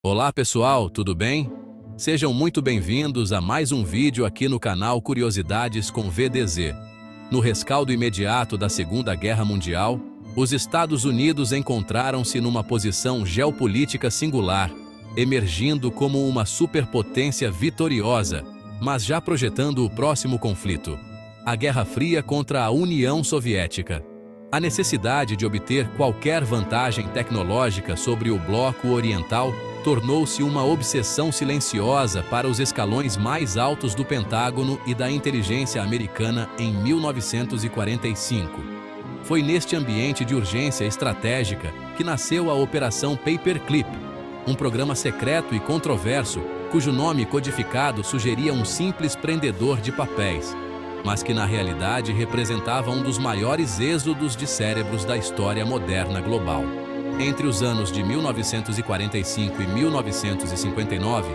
Olá pessoal, tudo bem? Sejam muito bem-vindos a mais um vídeo aqui no canal Curiosidades com VDZ. No rescaldo imediato da Segunda Guerra Mundial, os Estados Unidos encontraram-se numa posição geopolítica singular, emergindo como uma superpotência vitoriosa, mas já projetando o próximo conflito: a Guerra Fria contra a União Soviética. A necessidade de obter qualquer vantagem tecnológica sobre o bloco oriental tornou-se uma obsessão silenciosa para os escalões mais altos do Pentágono e da inteligência americana em 1945. Foi neste ambiente de urgência estratégica que nasceu a Operação Paperclip, um programa secreto e controverso cujo nome codificado sugeria um simples prendedor de papéis, mas que na realidade representava um dos maiores êxodos de cérebros da história moderna global. Entre os anos de 1945 e 1959,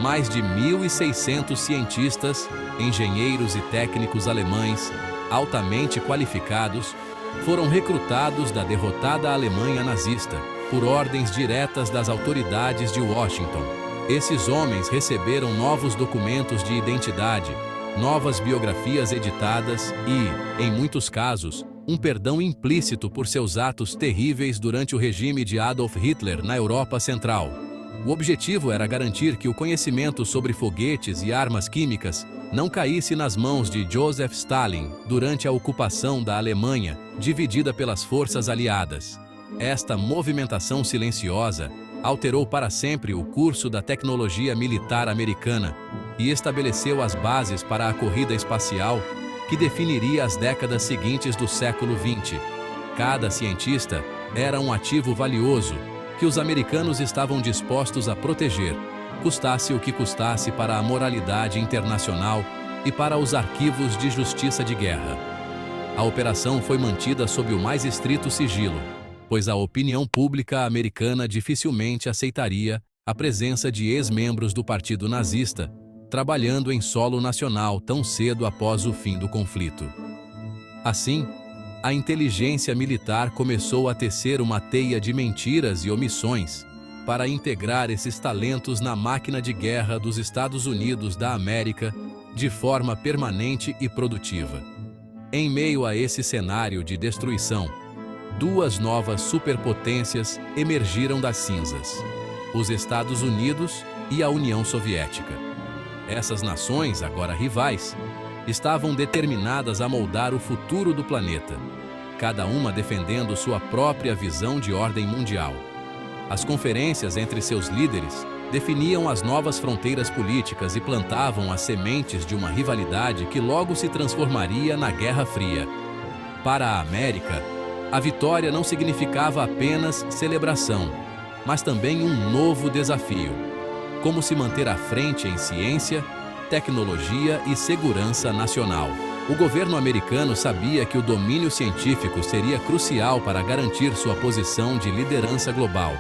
mais de 1.600 cientistas, engenheiros e técnicos alemães, altamente qualificados, foram recrutados da derrotada Alemanha nazista, por ordens diretas das autoridades de Washington. Esses homens receberam novos documentos de identidade, novas biografias editadas e, em muitos casos, um perdão implícito por seus atos terríveis durante o regime de Adolf Hitler na Europa Central. O objetivo era garantir que o conhecimento sobre foguetes e armas químicas não caísse nas mãos de Joseph Stalin durante a ocupação da Alemanha, dividida pelas forças aliadas. Esta movimentação silenciosa alterou para sempre o curso da tecnologia militar americana e estabeleceu as bases para a corrida espacial que definiria as décadas seguintes do século XX. Cada cientista era um ativo valioso que os americanos estavam dispostos a proteger, custasse o que custasse para a moralidade internacional e para os arquivos de justiça de guerra. A operação foi mantida sob o mais estrito sigilo, pois a opinião pública americana dificilmente aceitaria a presença de ex-membros do Partido Nazista trabalhando em solo nacional tão cedo após o fim do conflito. Assim, a inteligência militar começou a tecer uma teia de mentiras e omissões para integrar esses talentos na máquina de guerra dos Estados Unidos da América de forma permanente e produtiva. Em meio a esse cenário de destruição, duas novas superpotências emergiram das cinzas: os Estados Unidos e a União Soviética. Essas nações, agora rivais, estavam determinadas a moldar o futuro do planeta, cada uma defendendo sua própria visão de ordem mundial. As conferências entre seus líderes definiam as novas fronteiras políticas e plantavam as sementes de uma rivalidade que logo se transformaria na Guerra Fria. Para a América, a vitória não significava apenas celebração, mas também um novo desafio: como se manter à frente em ciência, tecnologia e segurança nacional. O governo americano sabia que o domínio científico seria crucial para garantir sua posição de liderança global.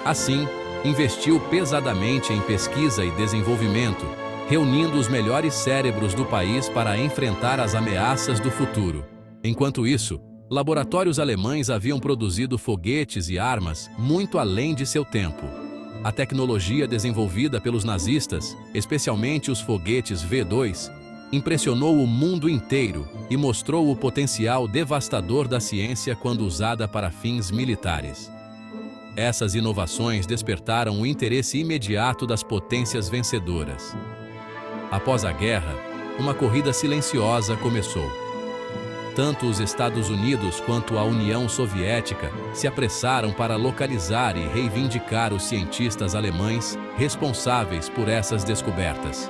Assim, investiu pesadamente em pesquisa e desenvolvimento, reunindo os melhores cérebros do país para enfrentar as ameaças do futuro. Enquanto isso, laboratórios alemães haviam produzido foguetes e armas muito além de seu tempo. A tecnologia desenvolvida pelos nazistas, especialmente os foguetes V2, impressionou o mundo inteiro e mostrou o potencial devastador da ciência quando usada para fins militares. Essas inovações despertaram o interesse imediato das potências vencedoras. Após a guerra, uma corrida silenciosa começou. Tanto os Estados Unidos quanto a União Soviética se apressaram para localizar e reivindicar os cientistas alemães responsáveis por essas descobertas.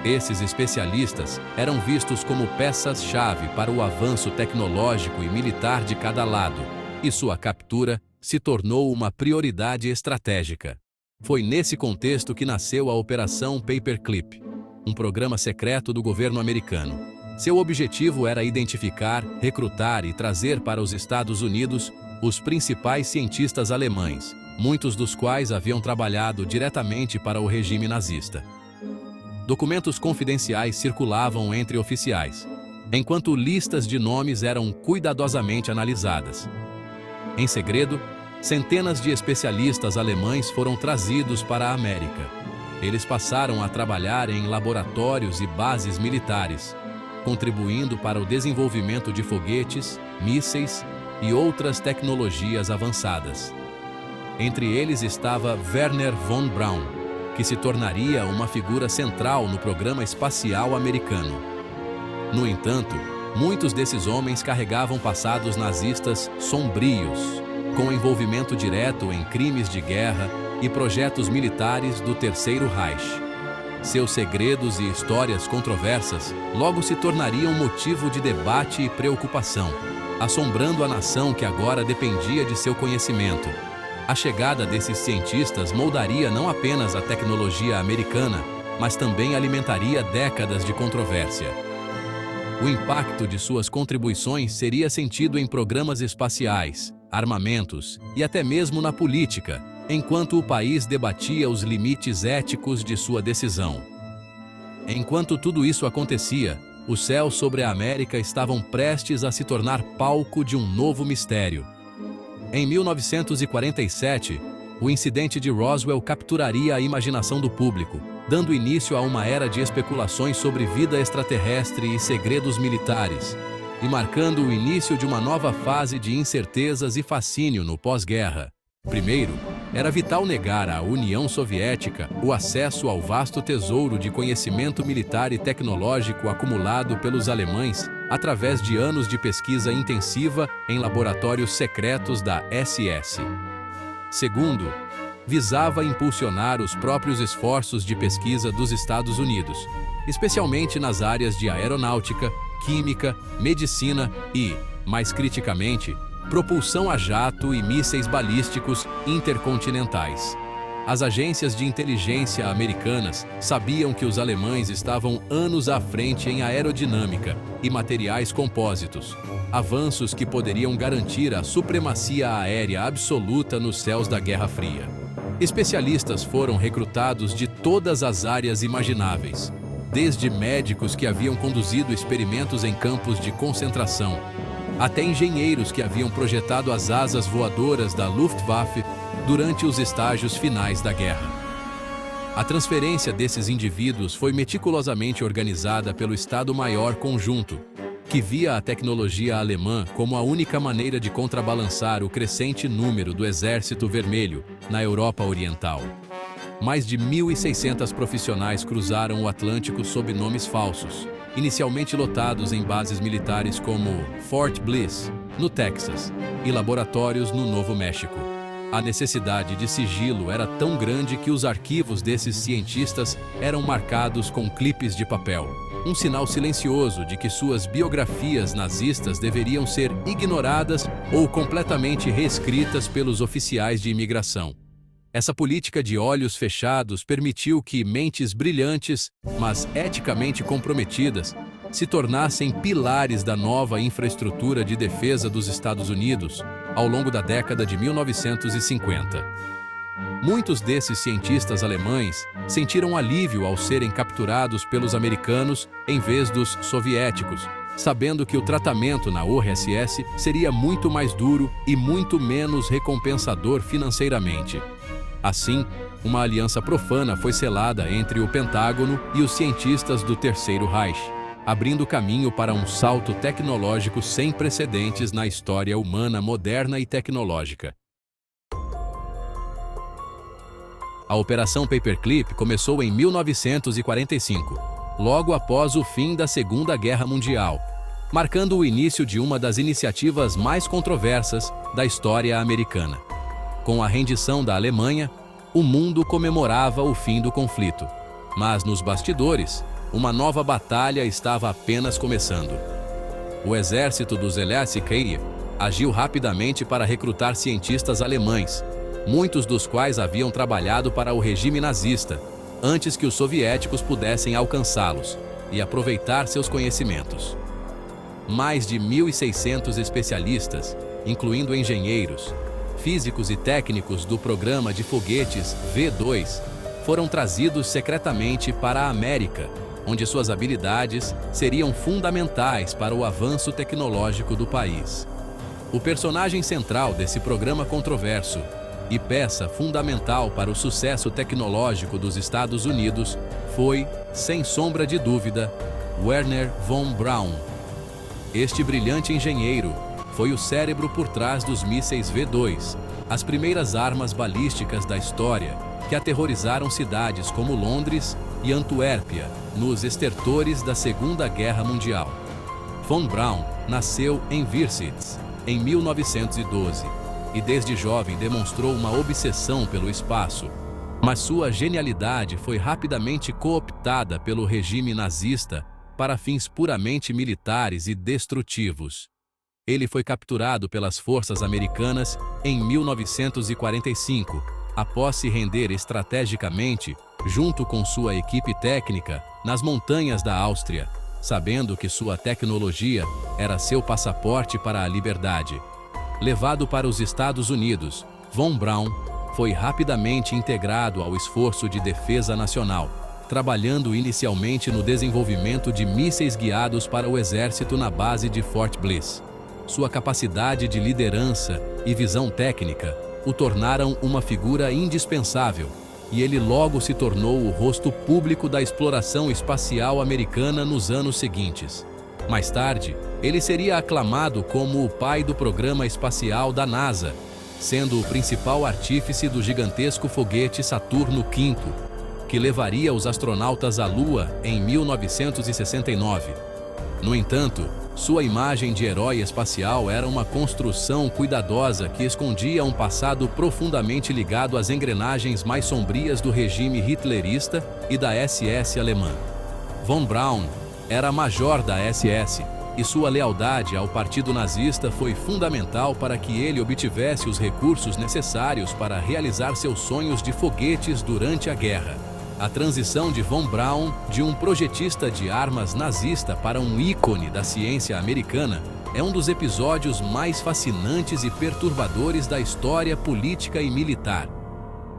Esses especialistas eram vistos como peças-chave para o avanço tecnológico e militar de cada lado, e sua captura se tornou uma prioridade estratégica. Foi nesse contexto que nasceu a Operação Paperclip, um programa secreto do governo americano. Seu objetivo era identificar, recrutar e trazer para os Estados Unidos os principais cientistas alemães, muitos dos quais haviam trabalhado diretamente para o regime nazista. Documentos confidenciais circulavam entre oficiais, enquanto listas de nomes eram cuidadosamente analisadas. Em segredo, centenas de especialistas alemães foram trazidos para a América. Eles passaram a trabalhar em laboratórios e bases militares, contribuindo para o desenvolvimento de foguetes, mísseis e outras tecnologias avançadas. Entre eles estava Wernher von Braun, que se tornaria uma figura central no programa espacial americano. No entanto, muitos desses homens carregavam passados nazistas sombrios, com envolvimento direto em crimes de guerra e projetos militares do Terceiro Reich. Seus segredos e histórias controversas logo se tornariam motivo de debate e preocupação, assombrando a nação que agora dependia de seu conhecimento. A chegada desses cientistas moldaria não apenas a tecnologia americana, mas também alimentaria décadas de controvérsia. O impacto de suas contribuições seria sentido em programas espaciais, armamentos e até mesmo na política, enquanto o país debatia os limites éticos de sua decisão. Enquanto tudo isso acontecia, os céus sobre a América estavam prestes a se tornar palco de um novo mistério. Em 1947, o incidente de Roswell capturaria a imaginação do público, dando início a uma era de especulações sobre vida extraterrestre e segredos militares, e marcando o início de uma nova fase de incertezas e fascínio no pós-guerra. Primeiro, era vital negar à União Soviética o acesso ao vasto tesouro de conhecimento militar e tecnológico acumulado pelos alemães através de anos de pesquisa intensiva em laboratórios secretos da SS. Segundo, visava impulsionar os próprios esforços de pesquisa dos Estados Unidos, especialmente nas áreas de aeronáutica, química, medicina e, mais criticamente, propulsão a jato e mísseis balísticos intercontinentais. As agências de inteligência americanas sabiam que os alemães estavam anos à frente em aerodinâmica e materiais compósitos, avanços que poderiam garantir a supremacia aérea absoluta nos céus da Guerra Fria. Especialistas foram recrutados de todas as áreas imagináveis, desde médicos que haviam conduzido experimentos em campos de concentração, até engenheiros que haviam projetado as asas voadoras da Luftwaffe durante os estágios finais da guerra. A transferência desses indivíduos foi meticulosamente organizada pelo Estado-Maior Conjunto, que via a tecnologia alemã como a única maneira de contrabalançar o crescente número do Exército Vermelho na Europa Oriental. Mais de 1.600 profissionais cruzaram o Atlântico sob nomes falsos, inicialmente lotados em bases militares como Fort Bliss, no Texas, e laboratórios no Novo México. A necessidade de sigilo era tão grande que os arquivos desses cientistas eram marcados com clipes de papel, um sinal silencioso de que suas biografias nazistas deveriam ser ignoradas ou completamente reescritas pelos oficiais de imigração. Essa política de olhos fechados permitiu que mentes brilhantes, mas eticamente comprometidas, se tornassem pilares da nova infraestrutura de defesa dos Estados Unidos ao longo da década de 1950. Muitos desses cientistas alemães sentiram alívio ao serem capturados pelos americanos em vez dos soviéticos, sabendo que o tratamento na URSS seria muito mais duro e muito menos recompensador financeiramente. Assim, uma aliança profana foi selada entre o Pentágono e os cientistas do Terceiro Reich, abrindo caminho para um salto tecnológico sem precedentes na história humana moderna e tecnológica. A Operação Paperclip começou em 1945, logo após o fim da Segunda Guerra Mundial, marcando o início de uma das iniciativas mais controversas da história americana. Com a rendição da Alemanha, o mundo comemorava o fim do conflito. Mas nos bastidores, uma nova batalha estava apenas começando. O exército do Zelensky Kiev agiu rapidamente para recrutar cientistas alemães, muitos dos quais haviam trabalhado para o regime nazista, antes que os soviéticos pudessem alcançá-los e aproveitar seus conhecimentos. Mais de 1.600 especialistas, incluindo engenheiros, físicos e técnicos do programa de foguetes V2, foram trazidos secretamente para a América, onde suas habilidades seriam fundamentais para o avanço tecnológico do país. O personagem central desse programa controverso e peça fundamental para o sucesso tecnológico dos Estados Unidos foi, sem sombra de dúvida, Wernher von Braun. Este brilhante engenheiro foi o cérebro por trás dos mísseis V2, as primeiras armas balísticas da história que aterrorizaram cidades como Londres e Antuérpia nos estertores da Segunda Guerra Mundial. Von Braun nasceu em Virsitz, em 1912, e desde jovem demonstrou uma obsessão pelo espaço. Mas sua genialidade foi rapidamente cooptada pelo regime nazista para fins puramente militares e destrutivos. Ele foi capturado pelas forças americanas em 1945, após se render estrategicamente, junto com sua equipe técnica, nas montanhas da Áustria, sabendo que sua tecnologia era seu passaporte para a liberdade. Levado para os Estados Unidos, von Braun foi rapidamente integrado ao esforço de defesa nacional, trabalhando inicialmente no desenvolvimento de mísseis guiados para o exército na base de Fort Bliss. Sua capacidade de liderança e visão técnica o tornaram uma figura indispensável, e ele logo se tornou o rosto público da exploração espacial americana nos anos seguintes. Mais tarde, ele seria aclamado como o pai do programa espacial da NASA, sendo o principal artífice do gigantesco foguete Saturno V, que levaria os astronautas à Lua em 1969. No entanto, sua imagem de herói espacial era uma construção cuidadosa que escondia um passado profundamente ligado às engrenagens mais sombrias do regime hitlerista e da SS alemã. Von Braun era major da SS, e sua lealdade ao partido nazista foi fundamental para que ele obtivesse os recursos necessários para realizar seus sonhos de foguetes durante a guerra. A transição de von Braun de um projetista de armas nazista para um ícone da ciência americana é um dos episódios mais fascinantes e perturbadores da história política e militar.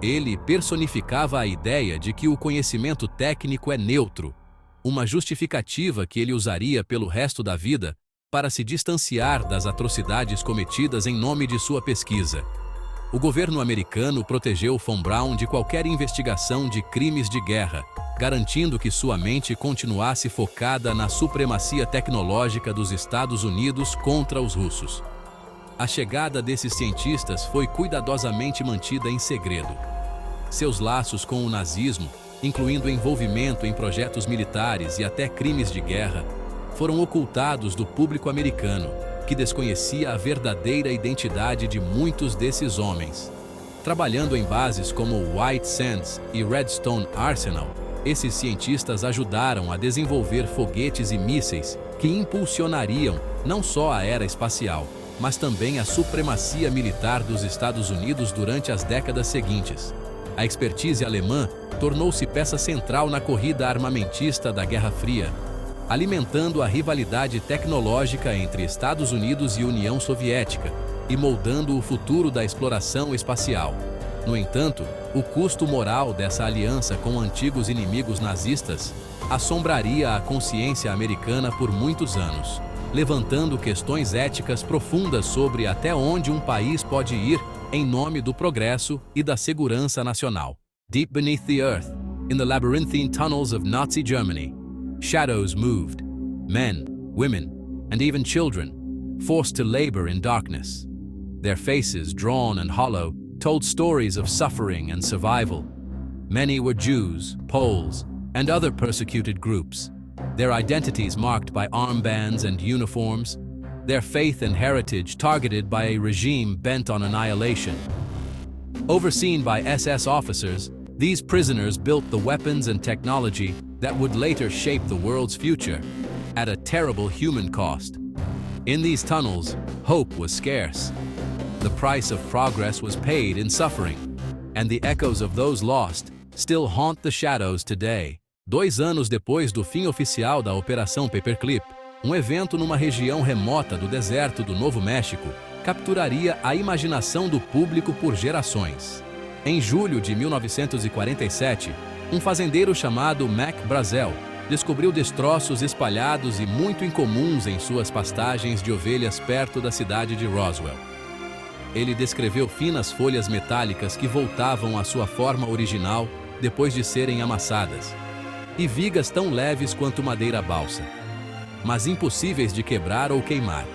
Ele personificava a ideia de que o conhecimento técnico é neutro, uma justificativa que ele usaria pelo resto da vida para se distanciar das atrocidades cometidas em nome de sua pesquisa. O governo americano protegeu von Braun de qualquer investigação de crimes de guerra, garantindo que sua mente continuasse focada na supremacia tecnológica dos Estados Unidos contra os russos. A chegada desses cientistas foi cuidadosamente mantida em segredo. Seus laços com o nazismo, incluindo envolvimento em projetos militares e até crimes de guerra, foram ocultados do público americano, que desconhecia a verdadeira identidade de muitos desses homens. Trabalhando em bases como White Sands e Redstone Arsenal, esses cientistas ajudaram a desenvolver foguetes e mísseis que impulsionariam não só a era espacial, mas também a supremacia militar dos Estados Unidos durante as décadas seguintes. A expertise alemã tornou-se peça central na corrida armamentista da Guerra Fria, alimentando a rivalidade tecnológica entre Estados Unidos e União Soviética e moldando o futuro da exploração espacial. No entanto, o custo moral dessa aliança com antigos inimigos nazistas assombraria a consciência americana por muitos anos, levantando questões éticas profundas sobre até onde um país pode ir em nome do progresso e da segurança nacional. Deep beneath the earth, in the labyrinthine tunnels of Nazi Germany, shadows moved, men, women, and even children, forced to labor in darkness. Their faces, drawn and hollow, told stories of suffering and survival. Many were Jews, Poles, and other persecuted groups, their identities marked by armbands and uniforms, their faith and heritage targeted by a regime bent on annihilation. Overseen by SS officers, these prisoners built the weapons and technology that would later shape the world's future, at a terrible human cost. In these tunnels, hope was scarce. The price of progress was paid in suffering, and the echoes of those lost still haunt the shadows today. 2 anos depois do fim oficial da Operação Paperclip, um evento numa região remota do deserto do Novo México capturaria a imaginação do público por gerações. Em julho de 1947, um fazendeiro chamado Mac Brazel descobriu destroços espalhados e muito incomuns em suas pastagens de ovelhas perto da cidade de Roswell. Ele descreveu finas folhas metálicas que voltavam à sua forma original depois de serem amassadas, e vigas tão leves quanto madeira balsa, mas impossíveis de quebrar ou queimar.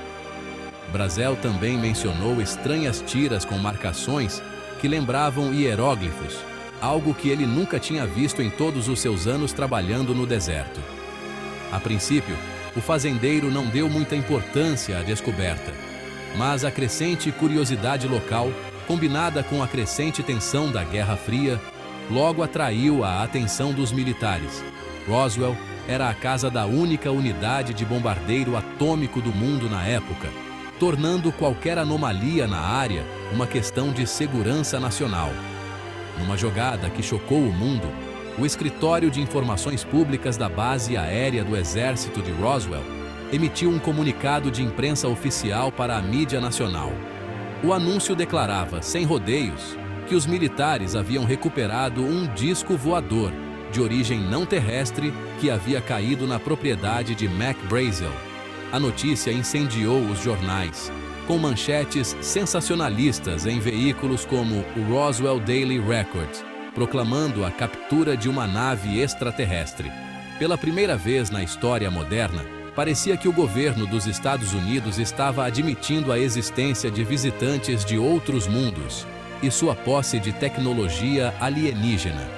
Brazel também mencionou estranhas tiras com marcações que lembravam hieróglifos, algo que ele nunca tinha visto em todos os seus anos trabalhando no deserto. A princípio, o fazendeiro não deu muita importância à descoberta, mas a crescente curiosidade local, combinada com a crescente tensão da Guerra Fria, logo atraiu a atenção dos militares. Roswell era a casa da única unidade de bombardeiro atômico do mundo na época, tornando qualquer anomalia na área uma questão de segurança nacional. Numa jogada que chocou o mundo, o Escritório de Informações Públicas da Base Aérea do Exército de Roswell emitiu um comunicado de imprensa oficial para a mídia nacional. O anúncio declarava, sem rodeios, que os militares haviam recuperado um disco voador de origem não terrestre que havia caído na propriedade de Mac Brazel. A notícia incendiou os jornais, com manchetes sensacionalistas em veículos como o Roswell Daily Record, proclamando a captura de uma nave extraterrestre. Pela primeira vez na história moderna, parecia que o governo dos Estados Unidos estava admitindo a existência de visitantes de outros mundos e sua posse de tecnologia alienígena.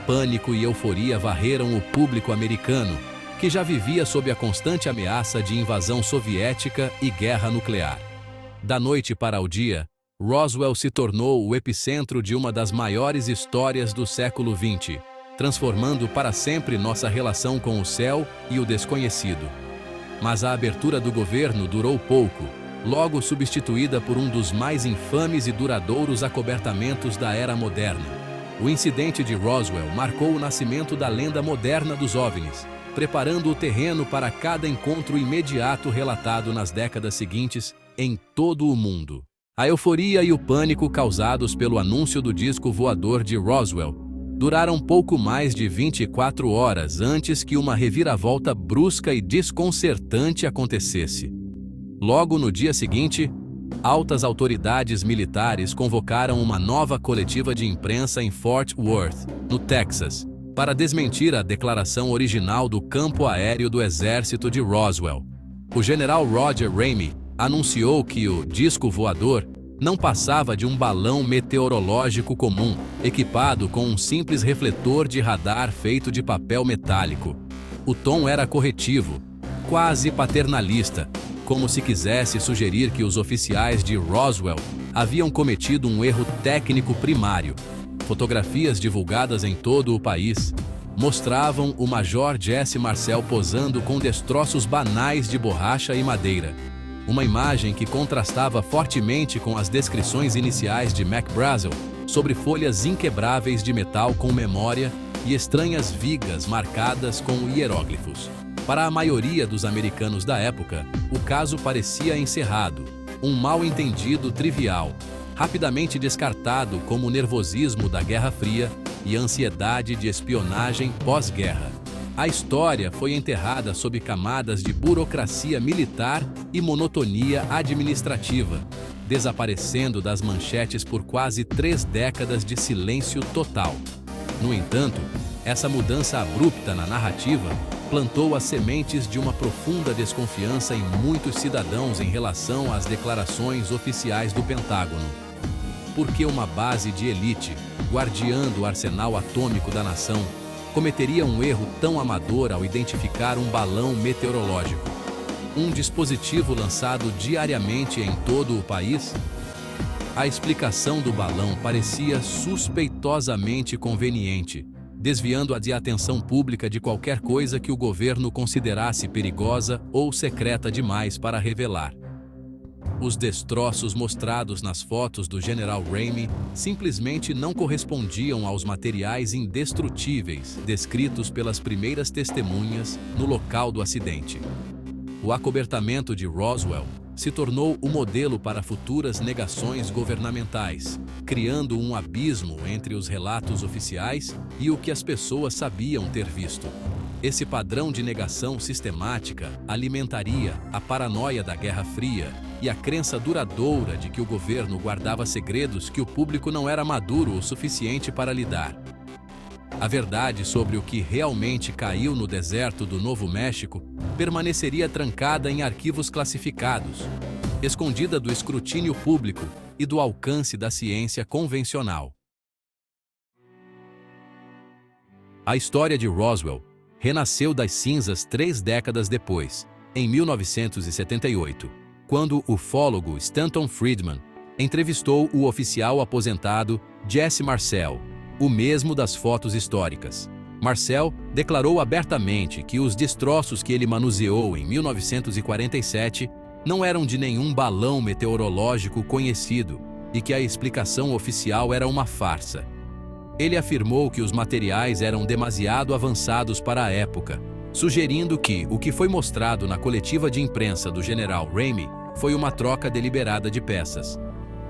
Pânico e euforia varreram o público americano, que já vivia sob a constante ameaça de invasão soviética e guerra nuclear. Da noite para o dia, Roswell se tornou o epicentro de uma das maiores histórias do século XX, transformando para sempre nossa relação com o céu e o desconhecido. Mas a abertura do governo durou pouco, logo substituída por um dos mais infames e duradouros acobertamentos da era moderna. O incidente de Roswell marcou o nascimento da lenda moderna dos OVNIs, preparando o terreno para cada encontro imediato relatado nas décadas seguintes em todo o mundo. A euforia e o pânico causados pelo anúncio do disco voador de Roswell duraram pouco mais de 24 horas antes que uma reviravolta brusca e desconcertante acontecesse. Logo no dia seguinte, altas autoridades militares convocaram uma nova coletiva de imprensa em Fort Worth, no Texas, para desmentir a declaração original do campo aéreo do exército de Roswell. O general Roger Ramey anunciou que o disco voador não passava de um balão meteorológico comum, equipado com um simples refletor de radar feito de papel metálico. O tom era corretivo, quase paternalista, como se quisesse sugerir que os oficiais de Roswell haviam cometido um erro técnico primário. Fotografias divulgadas em todo o país mostravam o Major Jesse Marcel posando com destroços banais de borracha e madeira. Uma imagem que contrastava fortemente com as descrições iniciais de Mac Brazel sobre folhas inquebráveis de metal com memória e estranhas vigas marcadas com hieróglifos. Para a maioria dos americanos da época, o caso parecia encerrado, um mal-entendido trivial, rapidamente descartado como o nervosismo da Guerra Fria e a ansiedade de espionagem pós-guerra. A história foi enterrada sob camadas de burocracia militar e monotonia administrativa, desaparecendo das manchetes por quase 3 décadas de silêncio total. No entanto, essa mudança abrupta na narrativa plantou as sementes de uma profunda desconfiança em muitos cidadãos em relação às declarações oficiais do Pentágono. Por que uma base de elite, guardiã do arsenal atômico da nação, cometeria um erro tão amador ao identificar um balão meteorológico? Um dispositivo lançado diariamente em todo o país? A explicação do balão parecia suspeitosamente conveniente, desviando a atenção pública de qualquer coisa que o governo considerasse perigosa ou secreta demais para revelar. Os destroços mostrados nas fotos do General Ramey simplesmente não correspondiam aos materiais indestrutíveis descritos pelas primeiras testemunhas no local do acidente. O acobertamento de Roswell se tornou o modelo para futuras negações governamentais, criando um abismo entre os relatos oficiais e o que as pessoas sabiam ter visto. Esse padrão de negação sistemática alimentaria a paranoia da Guerra Fria e a crença duradoura de que o governo guardava segredos que o público não era maduro o suficiente para lidar. A verdade sobre o que realmente caiu no deserto do Novo México permaneceria trancada em arquivos classificados, escondida do escrutínio público e do alcance da ciência convencional. A história de Roswell renasceu das cinzas 3 décadas depois, em 1978, quando o ufólogo Stanton Friedman entrevistou o oficial aposentado Jesse Marcel, o mesmo das fotos históricas. Marcel declarou abertamente que os destroços que ele manuseou em 1947 não eram de nenhum balão meteorológico conhecido e que a explicação oficial era uma farsa. Ele afirmou que os materiais eram demasiado avançados para a época, sugerindo que o que foi mostrado na coletiva de imprensa do general Ramey foi uma troca deliberada de peças.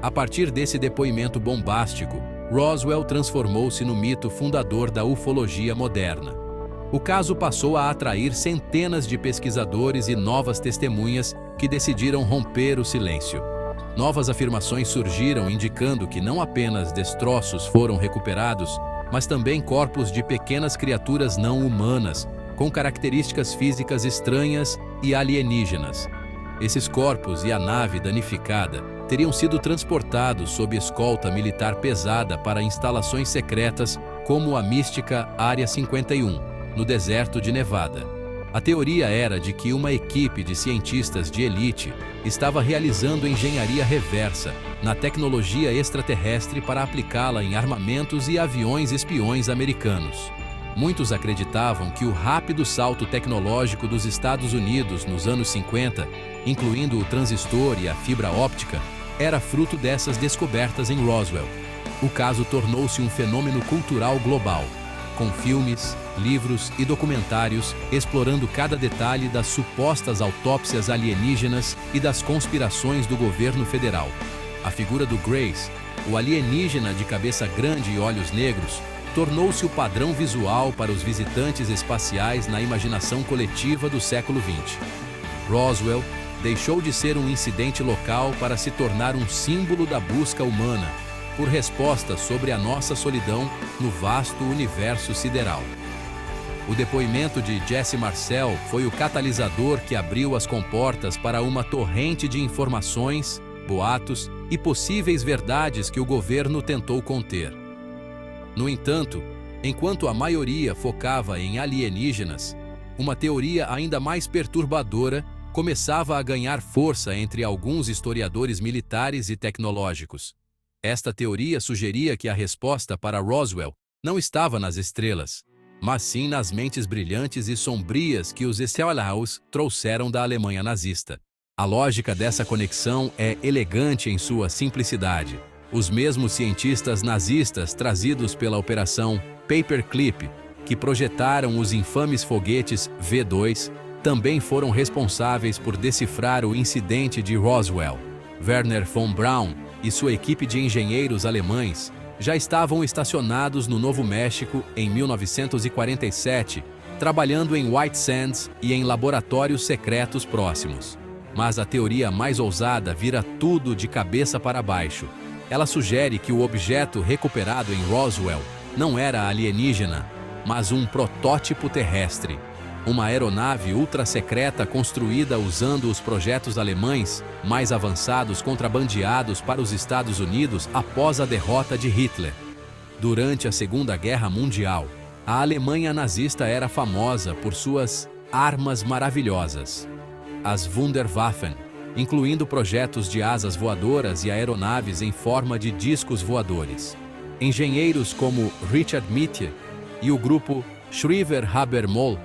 A partir desse depoimento bombástico, Roswell transformou-se no mito fundador da ufologia moderna. O caso passou a atrair centenas de pesquisadores e novas testemunhas que decidiram romper o silêncio. Novas afirmações surgiram indicando que não apenas destroços foram recuperados, mas também corpos de pequenas criaturas não humanas, com características físicas estranhas e alienígenas. Esses corpos e a nave danificada teriam sido transportados sob escolta militar pesada para instalações secretas como a mística Área 51, no deserto de Nevada. A teoria era de que uma equipe de cientistas de elite estava realizando engenharia reversa na tecnologia extraterrestre para aplicá-la em armamentos e aviões espiões americanos. Muitos acreditavam que o rápido salto tecnológico dos Estados Unidos nos anos 50, incluindo o transistor e a fibra óptica, era fruto dessas descobertas em Roswell. O caso tornou-se um fenômeno cultural global, com filmes, livros e documentários explorando cada detalhe das supostas autópsias alienígenas e das conspirações do governo federal. A figura do Grace, o alienígena de cabeça grande e olhos negros, tornou-se o padrão visual para os visitantes espaciais na imaginação coletiva do século XX. Roswell deixou de ser um incidente local para se tornar um símbolo da busca humana por respostas sobre a nossa solidão no vasto universo sideral. O depoimento de Jesse Marcel foi o catalisador que abriu as comportas para uma torrente de informações, boatos e possíveis verdades que o governo tentou conter. No entanto, enquanto a maioria focava em alienígenas, uma teoria ainda mais perturbadora começava a ganhar força entre alguns historiadores militares e tecnológicos. Esta teoria sugeria que a resposta para Roswell não estava nas estrelas, mas sim nas mentes brilhantes e sombrias que os Stellhaus trouxeram da Alemanha nazista. A lógica dessa conexão é elegante em sua simplicidade. Os mesmos cientistas nazistas trazidos pela Operação Paperclip, que projetaram os infames foguetes V2, também foram responsáveis por decifrar o incidente de Roswell. Werner von Braun e sua equipe de engenheiros alemães já estavam estacionados no Novo México em 1947, trabalhando em White Sands e em laboratórios secretos próximos. Mas a teoria mais ousada vira tudo de cabeça para baixo. Ela sugere que o objeto recuperado em Roswell não era alienígena, mas um protótipo terrestre. Uma aeronave ultra-secreta construída usando os projetos alemães mais avançados contrabandeados para os Estados Unidos após a derrota de Hitler. Durante a Segunda Guerra Mundial, a Alemanha nazista era famosa por suas armas maravilhosas, as Wunderwaffen, incluindo projetos de asas voadoras e aeronaves em forma de discos voadores. Engenheiros como Richard Mietje e o grupo Schriever-Haber-Moll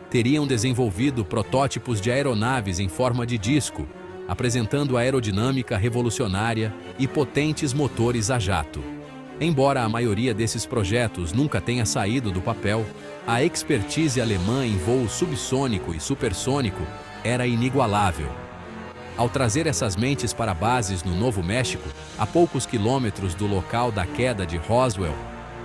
teriam desenvolvido protótipos de aeronaves em forma de disco, apresentando aerodinâmica revolucionária e potentes motores a jato. Embora a maioria desses projetos nunca tenha saído do papel, a expertise alemã em voo subsônico e supersônico era inigualável. Ao trazer essas mentes para bases no Novo México, a poucos quilômetros do local da queda de Roswell,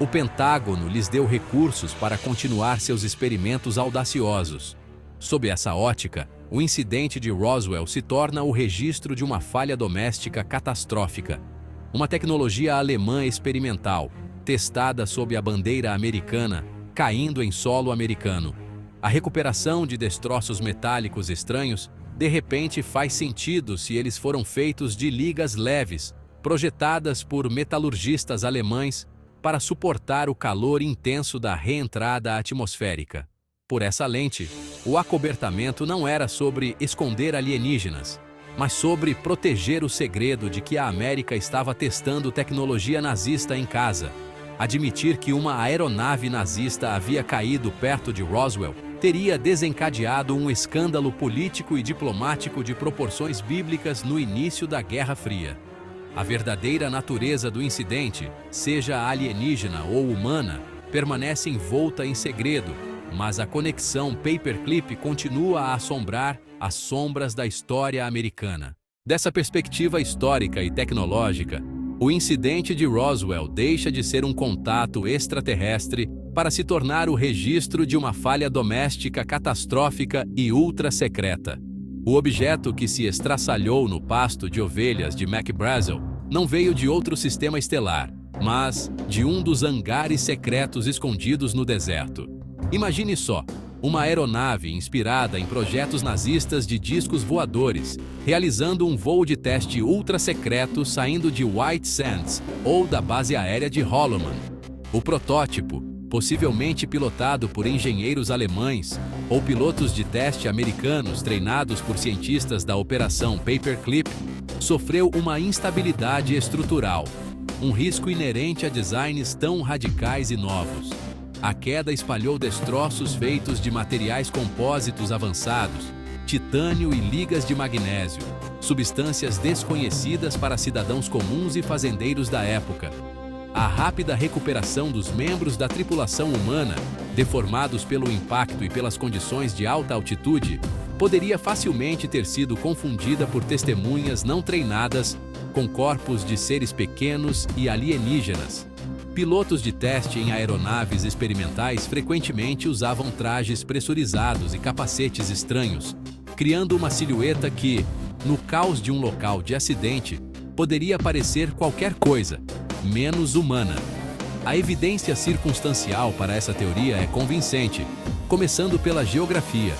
O Pentágono lhes deu recursos para continuar seus experimentos audaciosos. Sob essa ótica, o incidente de Roswell se torna o registro de uma falha doméstica catastrófica. Uma tecnologia alemã experimental, testada sob a bandeira americana, caindo em solo americano. A recuperação de destroços metálicos estranhos, de repente, faz sentido se eles foram feitos de ligas leves, projetadas por metalurgistas alemães para suportar o calor intenso da reentrada atmosférica. Por essa lente, o acobertamento não era sobre esconder alienígenas, mas sobre proteger o segredo de que a América estava testando tecnologia nazista em casa. Admitir que uma aeronave nazista havia caído perto de Roswell teria desencadeado um escândalo político e diplomático de proporções bíblicas no início da Guerra Fria. A verdadeira natureza do incidente, seja alienígena ou humana, permanece envolta em segredo, mas a conexão paperclip continua a assombrar as sombras da história americana. Dessa perspectiva histórica e tecnológica, o incidente de Roswell deixa de ser um contato extraterrestre para se tornar o registro de uma falha doméstica catastrófica e ultra-secreta. O objeto que se estraçalhou no pasto de ovelhas de McBrazel não veio de outro sistema estelar, mas de um dos hangares secretos escondidos no deserto. Imagine só, uma aeronave inspirada em projetos nazistas de discos voadores, realizando um voo de teste ultra-secreto saindo de White Sands ou da base aérea de Holloman. O protótipo, possivelmente pilotado por engenheiros alemães ou pilotos de teste americanos treinados por cientistas da Operação Paperclip, sofreu uma instabilidade estrutural, um risco inerente a designs tão radicais e novos. A queda espalhou destroços feitos de materiais compósitos avançados, titânio e ligas de magnésio, substâncias desconhecidas para cidadãos comuns e fazendeiros da época. A rápida recuperação dos membros da tripulação humana, deformados pelo impacto e pelas condições de alta altitude, poderia facilmente ter sido confundida por testemunhas não treinadas com corpos de seres pequenos e alienígenas. Pilotos de teste em aeronaves experimentais frequentemente usavam trajes pressurizados e capacetes estranhos, criando uma silhueta que, no caos de um local de acidente, poderia parecer qualquer coisa, menos humana. A evidência circunstancial para essa teoria é convincente, começando pela geografia.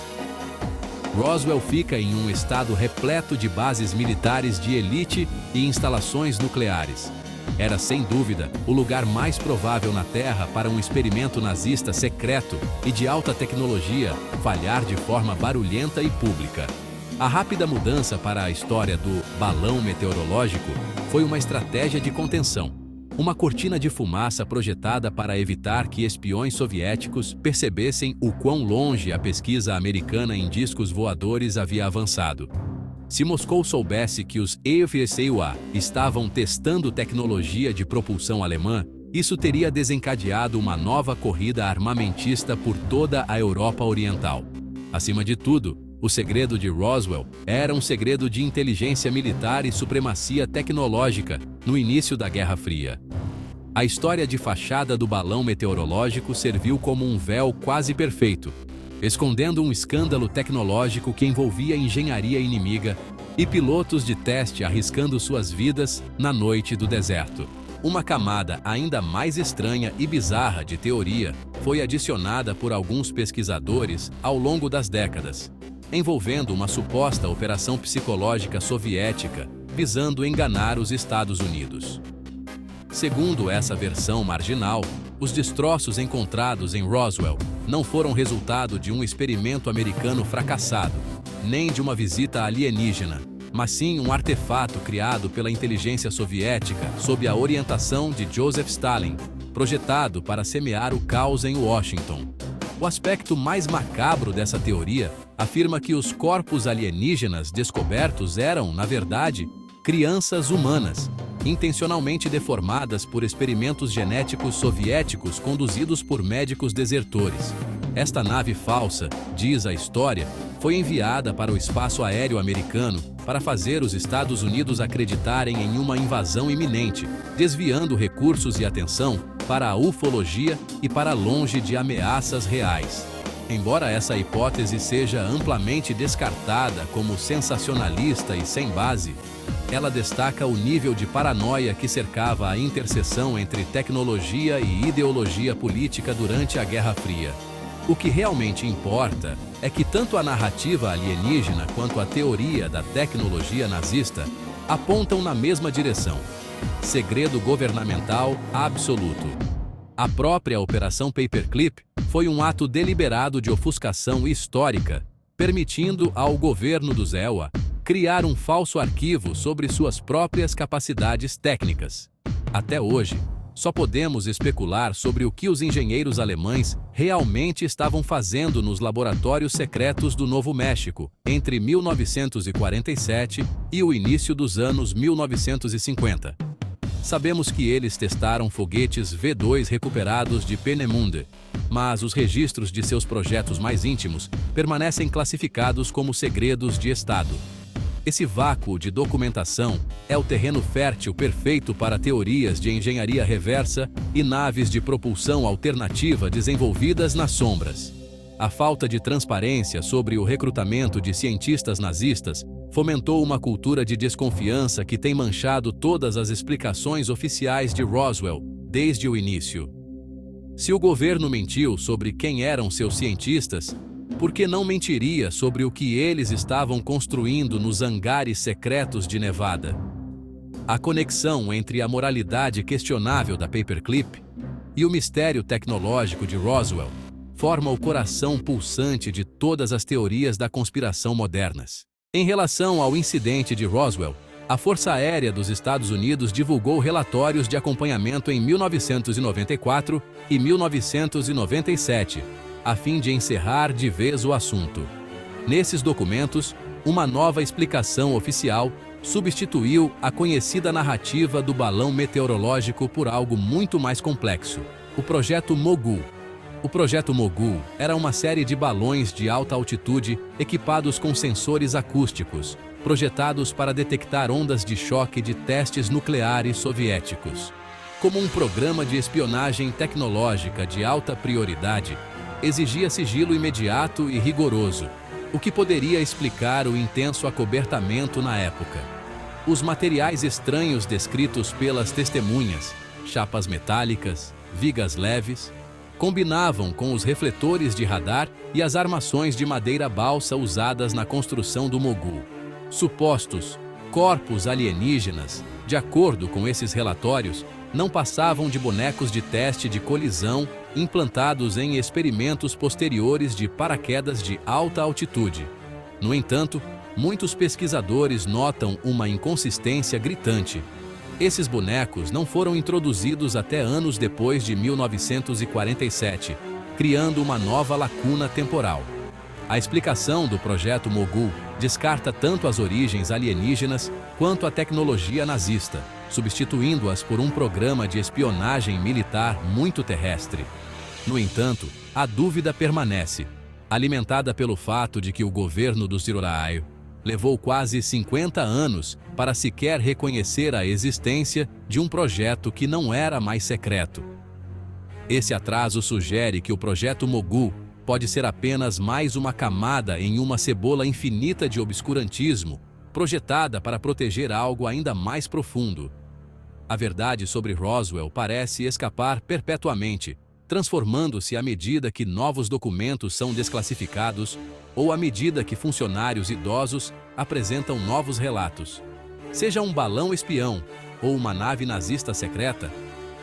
Roswell fica em um estado repleto de bases militares de elite e instalações nucleares. Era, sem dúvida, o lugar mais provável na Terra para um experimento nazista secreto e de alta tecnologia falhar de forma barulhenta e pública. A rápida mudança para a história do balão meteorológico foi uma estratégia de contenção. Uma cortina de fumaça projetada para evitar que espiões soviéticos percebessem o quão longe a pesquisa americana em discos voadores havia avançado. Se Moscou soubesse que os EFSUA estavam testando tecnologia de propulsão alemã, isso teria desencadeado uma nova corrida armamentista por toda a Europa Oriental. Acima de tudo, o segredo de Roswell era um segredo de inteligência militar e supremacia tecnológica no início da Guerra Fria. A história de fachada do balão meteorológico serviu como um véu quase perfeito, escondendo um escândalo tecnológico que envolvia engenharia inimiga e pilotos de teste arriscando suas vidas na noite do deserto. Uma camada ainda mais estranha e bizarra de teoria foi adicionada por alguns pesquisadores ao longo das décadas, envolvendo uma suposta operação psicológica soviética visando enganar os Estados Unidos. Segundo essa versão marginal, os destroços encontrados em Roswell não foram resultado de um experimento americano fracassado, nem de uma visita alienígena, mas sim um artefato criado pela inteligência soviética sob a orientação de Joseph Stalin, projetado para semear o caos em Washington. O aspecto mais macabro dessa teoria afirma que os corpos alienígenas descobertos eram, na verdade, crianças humanas, intencionalmente deformadas por experimentos genéticos soviéticos conduzidos por médicos desertores. Esta nave falsa, diz a história, foi enviada para o espaço aéreo americano para fazer os Estados Unidos acreditarem em uma invasão iminente, desviando recursos e atenção para a ufologia e para longe de ameaças reais. Embora essa hipótese seja amplamente descartada como sensacionalista e sem base, ela destaca o nível de paranoia que cercava a interseção entre tecnologia e ideologia política durante a Guerra Fria. O que realmente importa é que tanto a narrativa alienígena quanto a teoria da tecnologia nazista apontam na mesma direção: segredo governamental absoluto. A própria Operação Paperclip foi um ato deliberado de ofuscação histórica, permitindo ao governo do ZEWA criar um falso arquivo sobre suas próprias capacidades técnicas. Até hoje, só podemos especular sobre o que os engenheiros alemães realmente estavam fazendo nos laboratórios secretos do Novo México entre 1947 e o início dos anos 1950. Sabemos que eles testaram foguetes V2 recuperados de Peenemünde, mas os registros de seus projetos mais íntimos permanecem classificados como segredos de Estado. Esse vácuo de documentação é o terreno fértil perfeito para teorias de engenharia reversa e naves de propulsão alternativa desenvolvidas nas sombras. A falta de transparência sobre o recrutamento de cientistas nazistas fomentou uma cultura de desconfiança que tem manchado todas as explicações oficiais de Roswell desde o início. Se o governo mentiu sobre quem eram seus cientistas, por que não mentiria sobre o que eles estavam construindo nos hangares secretos de Nevada? A conexão entre a moralidade questionável da Paperclip e o mistério tecnológico de Roswell forma o coração pulsante de todas as teorias da conspiração modernas. Em relação ao incidente de Roswell, a Força Aérea dos Estados Unidos divulgou relatórios de acompanhamento em 1994 e 1997, a fim de encerrar de vez o assunto. Nesses documentos, uma nova explicação oficial substituiu a conhecida narrativa do balão meteorológico por algo muito mais complexo: o Projeto Mogul. O Projeto Mogul era uma série de balões de alta altitude equipados com sensores acústicos, projetados para detectar ondas de choque de testes nucleares soviéticos. Como um programa de espionagem tecnológica de alta prioridade, exigia sigilo imediato e rigoroso, o que poderia explicar o intenso acobertamento na época. Os materiais estranhos descritos pelas testemunhas, chapas metálicas, vigas leves, combinavam com os refletores de radar e as armações de madeira balsa usadas na construção do Mogul. Supostos corpos alienígenas, de acordo com esses relatórios, não passavam de bonecos de teste de colisão implantados em experimentos posteriores de paraquedas de alta altitude. No entanto, muitos pesquisadores notam uma inconsistência gritante. Esses bonecos não foram introduzidos até anos depois de 1947, criando uma nova lacuna temporal. A explicação do Projeto Mogul descarta tanto as origens alienígenas quanto a tecnologia nazista, substituindo-as por um programa de espionagem militar muito terrestre. No entanto, a dúvida permanece, alimentada pelo fato de que o governo do Ziroraio levou quase 50 anos para sequer reconhecer a existência de um projeto que não era mais secreto. Esse atraso sugere que o Projeto Mogul pode ser apenas mais uma camada em uma cebola infinita de obscurantismo, projetada para proteger algo ainda mais profundo. A verdade sobre Roswell parece escapar perpetuamente, transformando-se à medida que novos documentos são desclassificados ou à medida que funcionários idosos apresentam novos relatos. Seja um balão espião ou uma nave nazista secreta,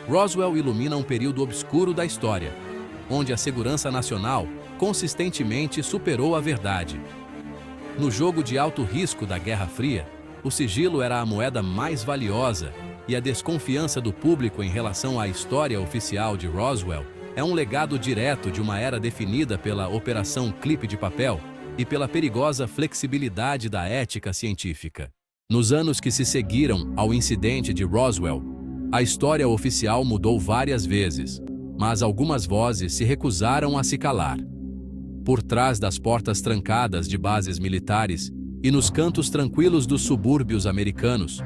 Roswell ilumina um período obscuro da história, onde a segurança nacional consistentemente superou a verdade. No jogo de alto risco da Guerra Fria, o sigilo era a moeda mais valiosa e a desconfiança do público em relação à história oficial de Roswell é um legado direto de uma era definida pela Operação Clipe de Papel e pela perigosa flexibilidade da ética científica. Nos anos que se seguiram ao incidente de Roswell, a história oficial mudou várias vezes, mas algumas vozes se recusaram a se calar. Por trás das portas trancadas de bases militares e nos cantos tranquilos dos subúrbios americanos,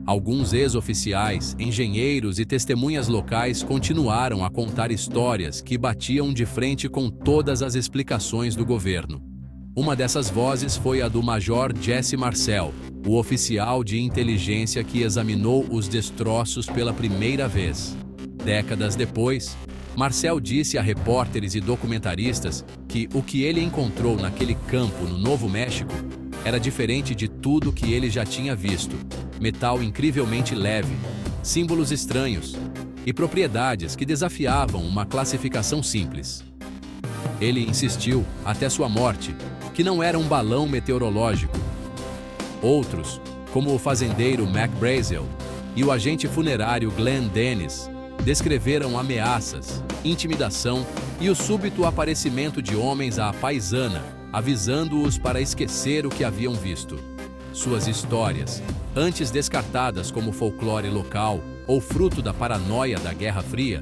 Alguns ex-oficiais, engenheiros e testemunhas locais continuaram a contar histórias que batiam de frente com todas as explicações do governo. Uma dessas vozes foi a do Major Jesse Marcel, o oficial de inteligência que examinou os destroços pela primeira vez. Décadas depois, Marcel disse a repórteres e documentaristas que o que ele encontrou naquele campo no Novo México era diferente de tudo que ele já tinha visto. Metal incrivelmente leve, símbolos estranhos e propriedades que desafiavam uma classificação simples. Ele insistiu, até sua morte, que não era um balão meteorológico. Outros, como o fazendeiro Mac Brazel e o agente funerário Glenn Dennis, descreveram ameaças, intimidação e o súbito aparecimento de homens à paisana, avisando-os para esquecer o que haviam visto. Suas histórias, antes descartadas como folclore local ou fruto da paranoia da Guerra Fria,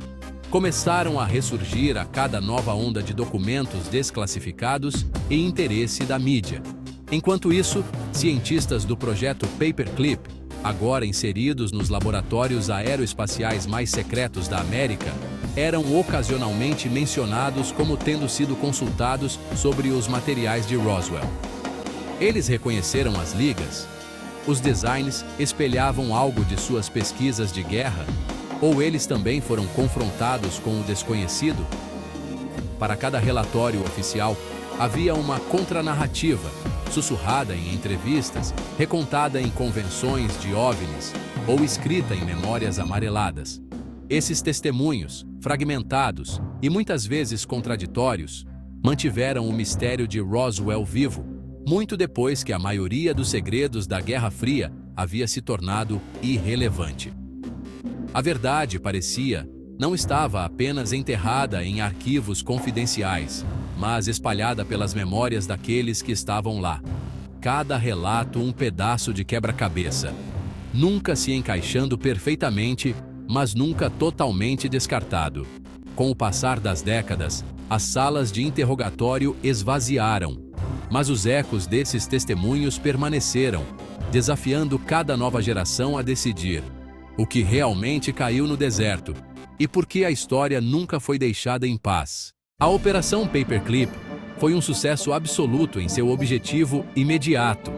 começaram a ressurgir a cada nova onda de documentos desclassificados e interesse da mídia. Enquanto isso, cientistas do projeto Paperclip, agora inseridos nos laboratórios aeroespaciais mais secretos da América, eram ocasionalmente mencionados como tendo sido consultados sobre os materiais de Roswell. Eles reconheceram as ligas? Os designs espelhavam algo de suas pesquisas de guerra? Ou eles também foram confrontados com o desconhecido? Para cada relatório oficial, havia uma contranarrativa, sussurrada em entrevistas, recontada em convenções de OVNIs ou escrita em memórias amareladas. Esses testemunhos, fragmentados e muitas vezes contraditórios, mantiveram o mistério de Roswell vivo, muito depois que a maioria dos segredos da Guerra Fria havia se tornado irrelevante. A verdade, parecia, não estava apenas enterrada em arquivos confidenciais, mas espalhada pelas memórias daqueles que estavam lá. Cada relato um pedaço de quebra-cabeça, nunca se encaixando perfeitamente, mas nunca totalmente descartado. Com o passar das décadas, as salas de interrogatório esvaziaram, mas os ecos desses testemunhos permaneceram, desafiando cada nova geração a decidir o que realmente caiu no deserto e por que a história nunca foi deixada em paz. A Operação Paperclip foi um sucesso absoluto em seu objetivo imediato: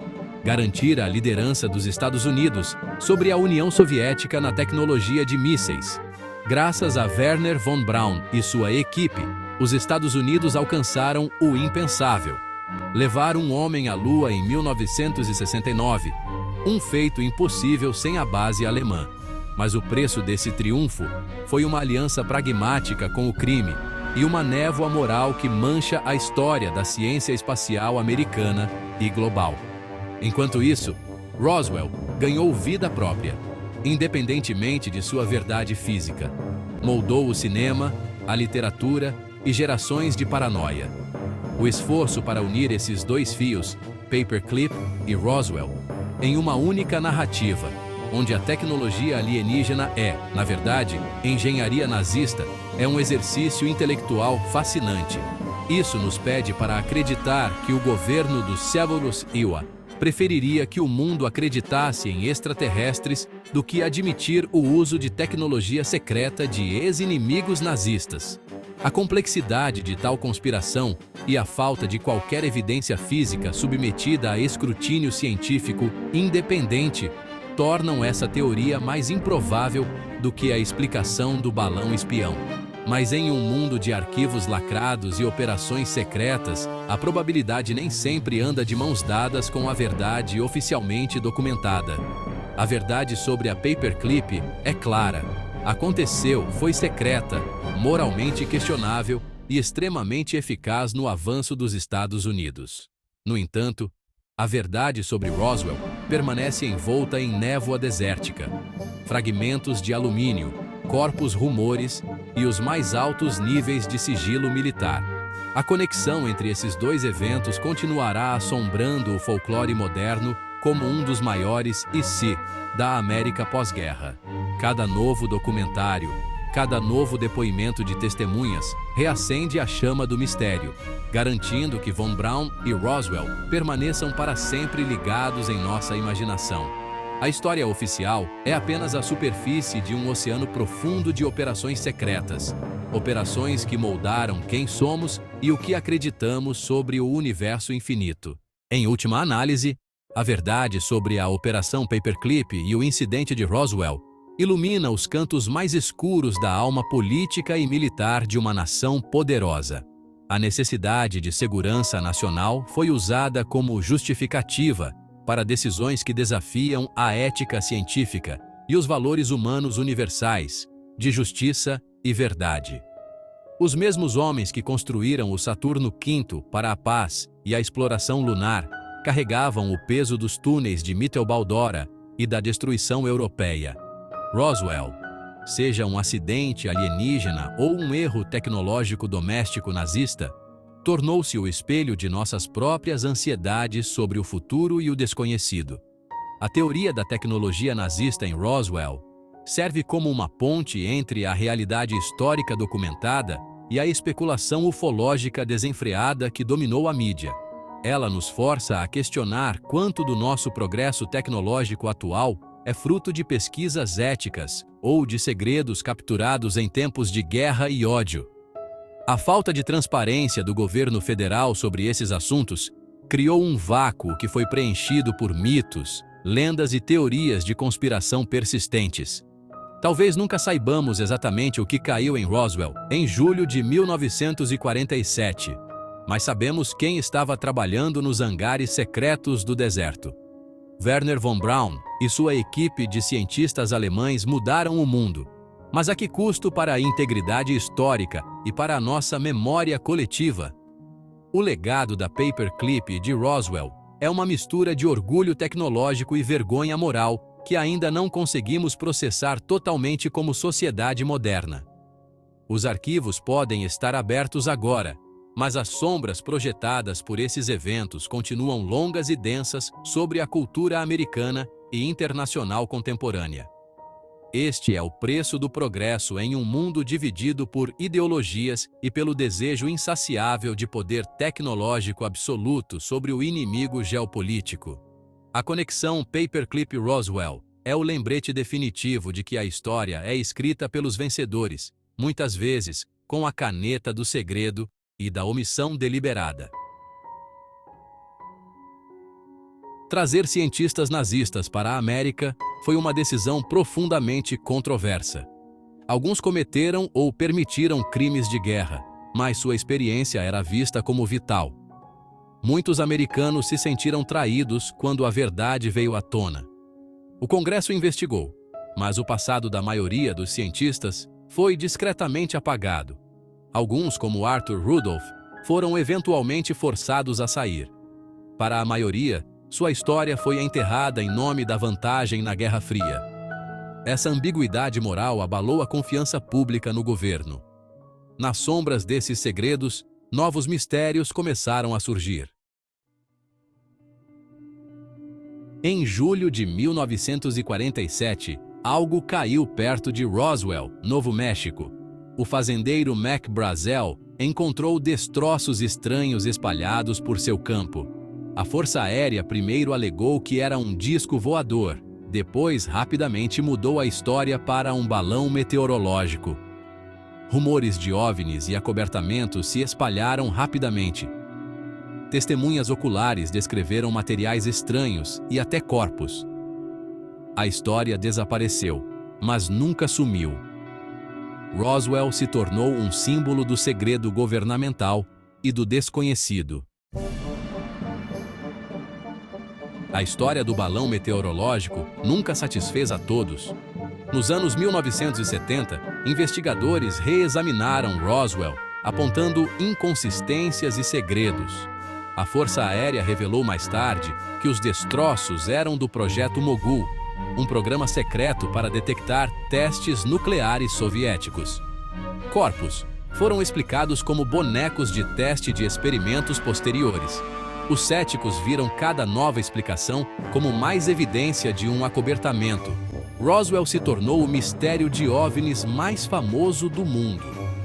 garantir a liderança dos Estados Unidos sobre a União Soviética na tecnologia de mísseis. Graças a Wernher von Braun e sua equipe, os Estados Unidos alcançaram o impensável: levar um homem à Lua em 1969, um feito impossível sem a base alemã. Mas o preço desse triunfo foi uma aliança pragmática com o crime e uma névoa moral que mancha a história da ciência espacial americana e global. Enquanto isso, Roswell ganhou vida própria, independentemente de sua verdade física. Moldou o cinema, a literatura e gerações de paranoia. O esforço para unir esses dois fios, Paperclip e Roswell, em uma única narrativa, onde a tecnologia alienígena é, na verdade, engenharia nazista, é um exercício intelectual fascinante. Isso nos pede para acreditar que o governo do Severus Iwa preferiria que o mundo acreditasse em extraterrestres do que admitir o uso de tecnologia secreta de ex-inimigos nazistas. A complexidade de tal conspiração e a falta de qualquer evidência física submetida a escrutínio científico independente tornam essa teoria mais improvável do que a explicação do balão espião. Mas em um mundo de arquivos lacrados e operações secretas, a probabilidade nem sempre anda de mãos dadas com a verdade oficialmente documentada. A verdade sobre a Paperclip é clara. Aconteceu, foi secreta, moralmente questionável e extremamente eficaz no avanço dos Estados Unidos. No entanto, a verdade sobre Roswell permanece envolta em névoa desértica, fragmentos de alumínio, corpos rumores e os mais altos níveis de sigilo militar. A conexão entre esses dois eventos continuará assombrando o folclore moderno como um dos maiores da América pós-guerra. Cada novo documentário, cada novo depoimento de testemunhas reacende a chama do mistério, garantindo que Von Braun e Roswell permaneçam para sempre ligados em nossa imaginação. A história oficial é apenas a superfície de um oceano profundo de operações secretas. Operações que moldaram quem somos e o que acreditamos sobre o universo infinito. Em última análise, a verdade sobre a Operação Paperclip e o incidente de Roswell ilumina os cantos mais escuros da alma política e militar de uma nação poderosa. A necessidade de segurança nacional foi usada como justificativa para decisões que desafiam a ética científica e os valores humanos universais, de justiça e verdade. Os mesmos homens que construíram o Saturno V para a paz e a exploração lunar carregavam o peso dos túneis de Mittelbau-Dora e da destruição europeia. Roswell, seja um acidente alienígena ou um erro tecnológico doméstico nazista, tornou-se o espelho de nossas próprias ansiedades sobre o futuro e o desconhecido. A teoria da tecnologia nazista em Roswell serve como uma ponte entre a realidade histórica documentada e a especulação ufológica desenfreada que dominou a mídia. Ela nos força a questionar quanto do nosso progresso tecnológico atual é fruto de pesquisas éticas ou de segredos capturados em tempos de guerra e ódio. A falta de transparência do governo federal sobre esses assuntos criou um vácuo que foi preenchido por mitos, lendas e teorias de conspiração persistentes. Talvez nunca saibamos exatamente o que caiu em Roswell em julho de 1947, mas sabemos quem estava trabalhando nos hangares secretos do deserto. Wernher von Braun e sua equipe de cientistas alemães mudaram o mundo, mas a que custo para a integridade histórica e para a nossa memória coletiva? O legado da Paperclip de Roswell é uma mistura de orgulho tecnológico e vergonha moral que ainda não conseguimos processar totalmente como sociedade moderna. Os arquivos podem estar abertos agora, mas as sombras projetadas por esses eventos continuam longas e densas sobre a cultura americana e internacional contemporânea. Este é o preço do progresso em um mundo dividido por ideologias e pelo desejo insaciável de poder tecnológico absoluto sobre o inimigo geopolítico. A conexão Paperclip-Roswell é o lembrete definitivo de que a história é escrita pelos vencedores, muitas vezes com a caneta do segredo e da omissão deliberada. Trazer cientistas nazistas para a América foi uma decisão profundamente controversa. Alguns cometeram ou permitiram crimes de guerra, mas sua experiência era vista como vital. Muitos americanos se sentiram traídos quando a verdade veio à tona. O Congresso investigou, mas o passado da maioria dos cientistas foi discretamente apagado. Alguns, como Arthur Rudolph, foram eventualmente forçados a sair. Para a maioria, sua história foi enterrada em nome da vantagem na Guerra Fria. Essa ambiguidade moral abalou a confiança pública no governo. Nas sombras desses segredos, novos mistérios começaram a surgir. Em julho de 1947, algo caiu perto de Roswell, Novo México. O fazendeiro Mac Brazel encontrou destroços estranhos espalhados por seu campo. A Força Aérea primeiro alegou que era um disco voador, depois rapidamente mudou a história para um balão meteorológico. Rumores de OVNIs e acobertamentos se espalharam rapidamente. Testemunhas oculares descreveram materiais estranhos e até corpos. A história desapareceu, mas nunca sumiu. Roswell se tornou um símbolo do segredo governamental e do desconhecido. A história do balão meteorológico nunca satisfez a todos. Nos anos 1970, investigadores reexaminaram Roswell, apontando inconsistências e segredos. A Força Aérea revelou mais tarde que os destroços eram do Projeto Mogul, um programa secreto para detectar testes nucleares soviéticos. Corpos foram explicados como bonecos de teste de experimentos posteriores. Os céticos viram cada nova explicação como mais evidência de um acobertamento. Roswell se tornou o mistério de OVNIs mais famoso do mundo.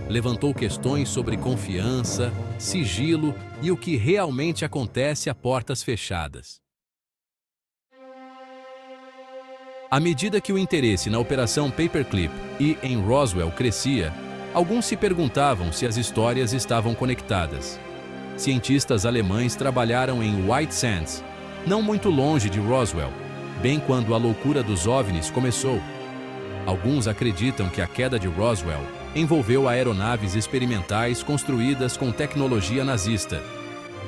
Levantou questões sobre confiança, sigilo e o que realmente acontece a portas fechadas. À medida que o interesse na Operação Paperclip e em Roswell crescia, alguns se perguntavam se as histórias estavam conectadas. Cientistas alemães trabalharam em White Sands, não muito longe de Roswell, bem quando a loucura dos OVNIs começou. Alguns acreditam que a queda de Roswell envolveu aeronaves experimentais construídas com tecnologia nazista.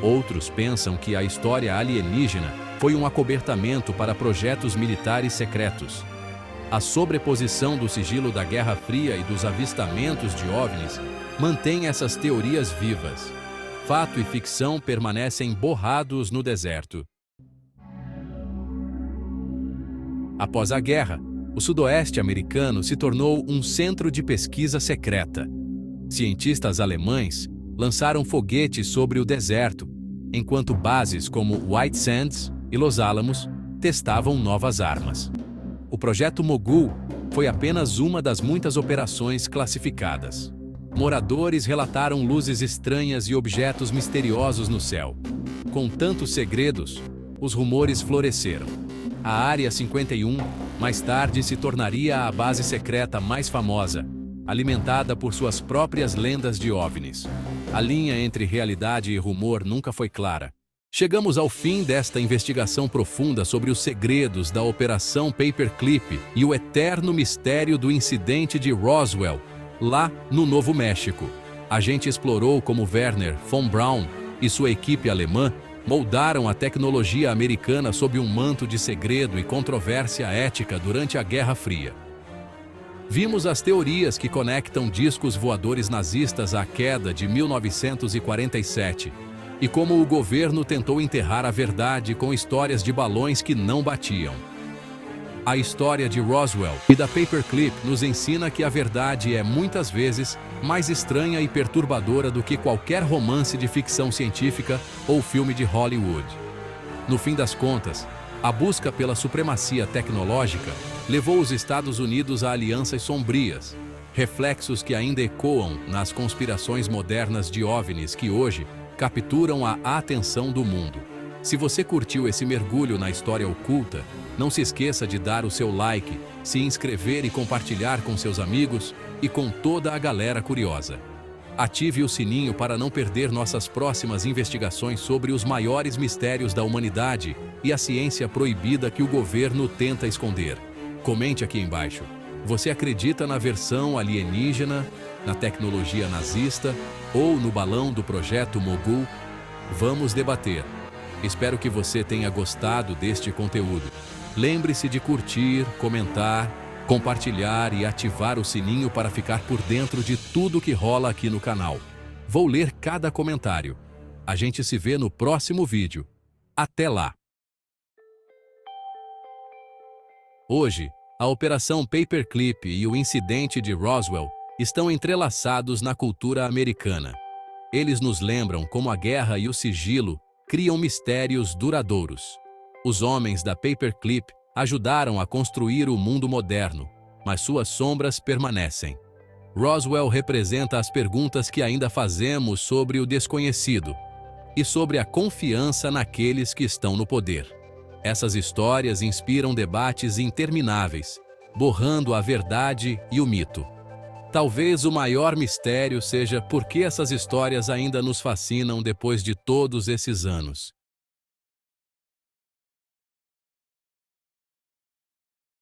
Outros pensam que a história alienígena foi um acobertamento para projetos militares secretos. A sobreposição do sigilo da Guerra Fria e dos avistamentos de OVNIs mantém essas teorias vivas. Fato e ficção permanecem borrados no deserto. Após a guerra, o sudoeste americano se tornou um centro de pesquisa secreta. Cientistas alemães lançaram foguetes sobre o deserto, enquanto bases como White Sands e Los Alamos testavam novas armas. O projeto Mogul foi apenas uma das muitas operações classificadas. Moradores relataram luzes estranhas e objetos misteriosos no céu. Com tantos segredos, os rumores floresceram. A Área 51 mais tarde se tornaria a base secreta mais famosa, alimentada por suas próprias lendas de OVNIs. A linha entre realidade e rumor nunca foi clara. Chegamos ao fim desta investigação profunda sobre os segredos da Operação Paperclip e o eterno mistério do incidente de Roswell, lá no Novo México. A gente explorou como Wernher von Braun e sua equipe alemã moldaram a tecnologia americana sob um manto de segredo e controvérsia ética durante a Guerra Fria. Vimos as teorias que conectam discos voadores nazistas à queda de 1947 e como o governo tentou enterrar a verdade com histórias de balões que não batiam. A história de Roswell e da Paperclip nos ensina que a verdade é muitas vezes mais estranha e perturbadora do que qualquer romance de ficção científica ou filme de Hollywood. No fim das contas, a busca pela supremacia tecnológica levou os Estados Unidos a alianças sombrias, reflexos que ainda ecoam nas conspirações modernas de OVNIs que hoje capturam a atenção do mundo. Se você curtiu esse mergulho na história oculta, não se esqueça de dar o seu like, se inscrever e compartilhar com seus amigos e com toda a galera curiosa. Ative o sininho para não perder nossas próximas investigações sobre os maiores mistérios da humanidade e a ciência proibida que o governo tenta esconder. Comente aqui embaixo. Você acredita na versão alienígena, na tecnologia nazista ou no balão do projeto Mogul? Vamos debater. Espero que você tenha gostado deste conteúdo. Lembre-se de curtir, comentar, compartilhar e ativar o sininho para ficar por dentro de tudo que rola aqui no canal. Vou ler cada comentário. A gente se vê no próximo vídeo. Até lá! Hoje, a Operação Paperclip e o incidente de Roswell estão entrelaçados na cultura americana. Eles nos lembram como a guerra e o sigilo criam mistérios duradouros. Os homens da Paperclip ajudaram a construir o mundo moderno, mas suas sombras permanecem. Roswell representa as perguntas que ainda fazemos sobre o desconhecido e sobre a confiança naqueles que estão no poder. Essas histórias inspiram debates intermináveis, borrando a verdade e o mito. Talvez o maior mistério seja por que essas histórias ainda nos fascinam depois de todos esses anos.